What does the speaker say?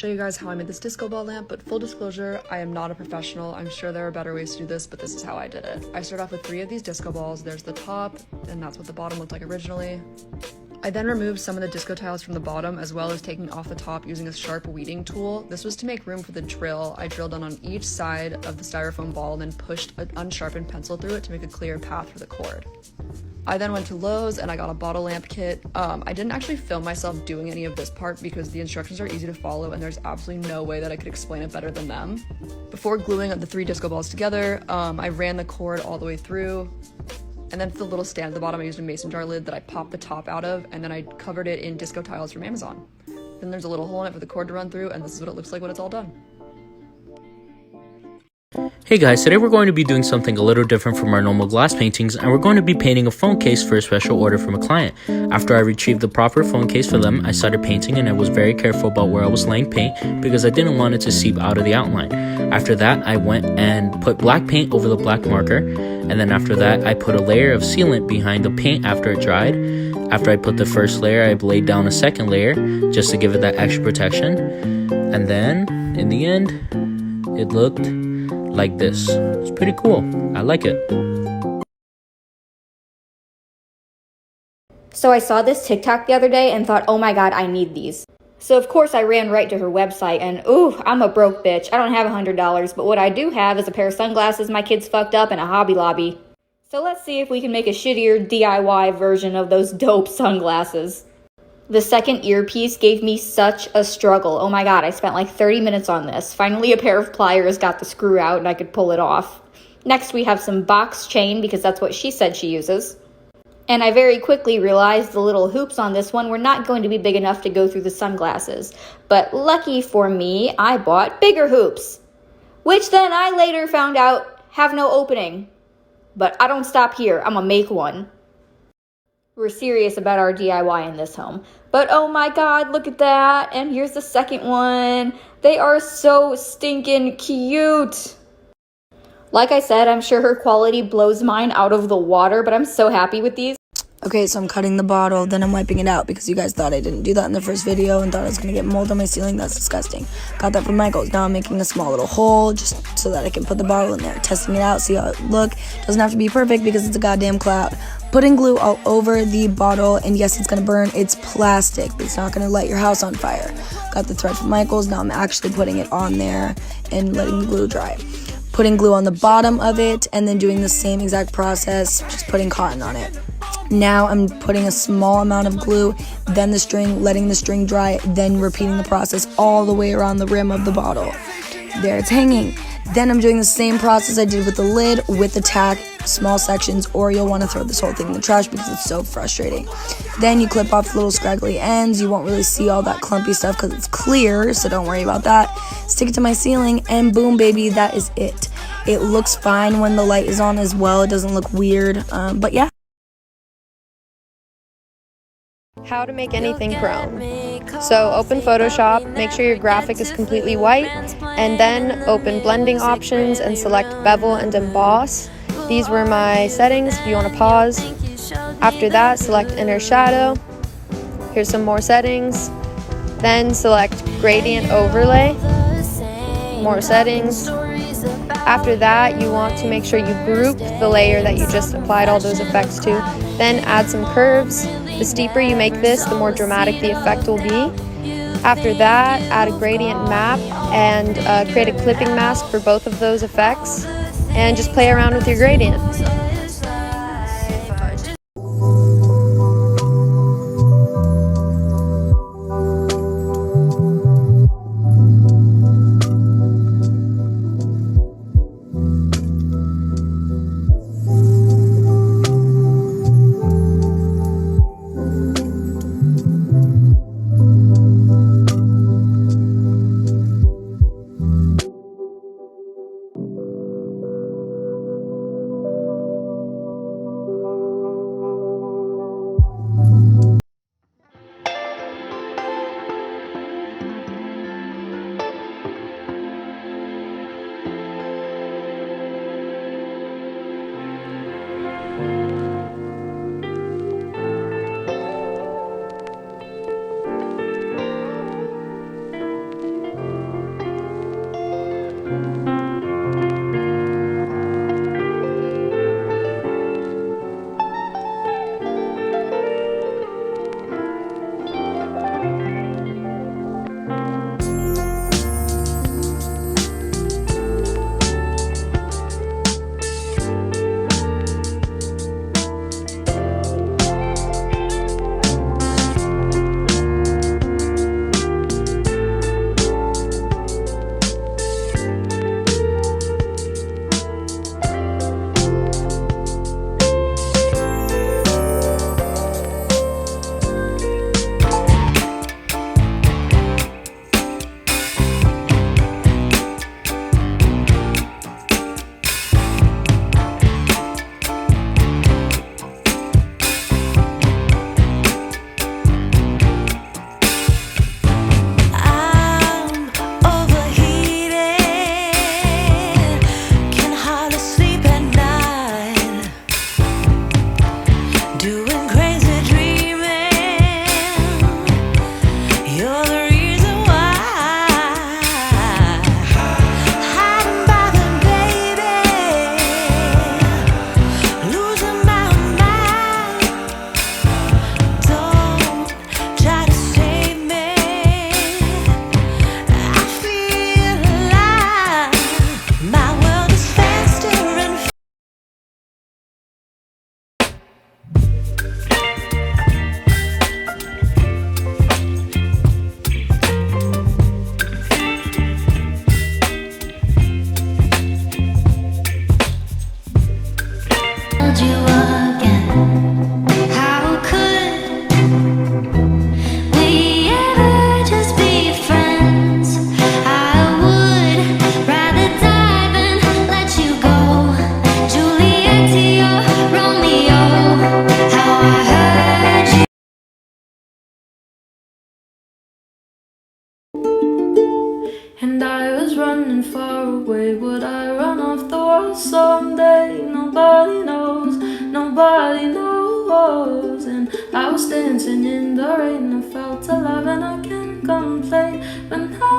show you guys how I made this disco ball lamp, but full disclosure, I am not a professional. I'm sure there are better ways to do this, but this is how I did it. I started off with 3 of these disco balls. There's the top, and that's what the bottom looked like originally. I then removed some of the disco tiles from the bottom, as well as taking off the top using a sharp weeding tool. This was to make room for the drill. I drilled on each side of the styrofoam ball and then pushed an unsharpened pencil through it to make a clear path for the cord. I then went to Lowe's and I got a bottle lamp kit. I didn't actually film myself doing any of this part because the instructions are easy to follow and there's absolutely no way that I could explain it better than them. Before gluing the 3 disco balls together, I ran the cord all the way through. And then for the little stand at the bottom, I used a mason jar lid that I popped the top out of, and then I covered it in disco tiles from Amazon. Then there's a little hole in it for the cord to run through, and this is what it looks like when it's all done. Hey guys, today we're going to be doing something a little different from our normal glass paintings, and we're going to be painting a phone case for a special order from a client. After I retrieved the proper phone case for them, I started painting and I was very careful about where I was laying paint because I didn't want it to seep out of the outline. After that, I went and put black paint over the black marker, and then after that, I put a layer of sealant behind the paint after it dried. After I put the first layer, I laid down a second layer just to give it that extra protection. And then, in the end, it looked like this. It's pretty cool. I like it. So I saw this TikTok the other day and thought, oh my god, I need these. So of course I ran right to her website and ooh, I'm a broke bitch. I don't have $100, but what I do have is a pair of sunglasses my kids fucked up and a Hobby Lobby. So let's see if we can make a shittier DIY version of those dope sunglasses. The second earpiece gave me such a struggle. Oh my god, I spent like 30 minutes on this. Finally, a pair of pliers got the screw out and I could pull it off. Next, we have some box chain because that's what she said she uses. And I very quickly realized the little hoops on this one were not going to be big enough to go through the sunglasses. But lucky for me, I bought bigger hoops, which then I later found out have no opening. But I don't stop here. I'm gonna make one. We're serious about our DIY in this home. But oh my god, look at that. And here's the second one. They are so stinking cute. Like I said, I'm sure her quality blows mine out of the water, but I'm so happy with these. Okay, so I'm cutting the bottle, then I'm wiping it out because you guys thought I didn't do that in the first video and thought I was going to get mold on my ceiling. That's disgusting. Got that from Michael's. Now I'm making a small little hole just so that I can put the bottle in there. Testing it out, see how it look. Doesn't have to be perfect because it's a goddamn cloud. Putting glue all over the bottle, and yes, it's going to burn. It's plastic, but it's not going to light your house on fire. Got the thread from Michael's. Now I'm actually putting it on there and letting the glue dry. Putting glue on the bottom of it and then doing the same exact process, just putting cotton on it. Now I'm putting a small amount of glue, then the string, letting the string dry, then repeating the process all the way around the rim of the bottle. There it's hanging. Then I'm doing the same process I did with the lid with the tack, small sections, or you'll want to throw this whole thing in the trash because it's so frustrating. Then you clip off the little scraggly ends. You won't really see all that clumpy stuff because it's clear, so don't worry about that. Stick it to my ceiling, and boom, baby, that is it. It looks fine when the light is on as well. It doesn't look weird, but yeah. How to make anything chrome. So open Photoshop, make sure your graphic is completely white, and then open blending options and select bevel and emboss. These were my settings if you want to pause. After that, select inner shadow. Here's some more settings. Then select gradient overlay. More settings. After that, you want to make sure you group the layer that you just applied all those effects to. Then add some curves. The steeper you make this, the more dramatic the effect will be. After that, add a gradient map and create a clipping mask for both of those effects. And just play around with your gradient. and far away. Would I run off the world someday? Nobody knows, nobody knows. And I was dancing in the rain, I felt alive and I can't complain. But now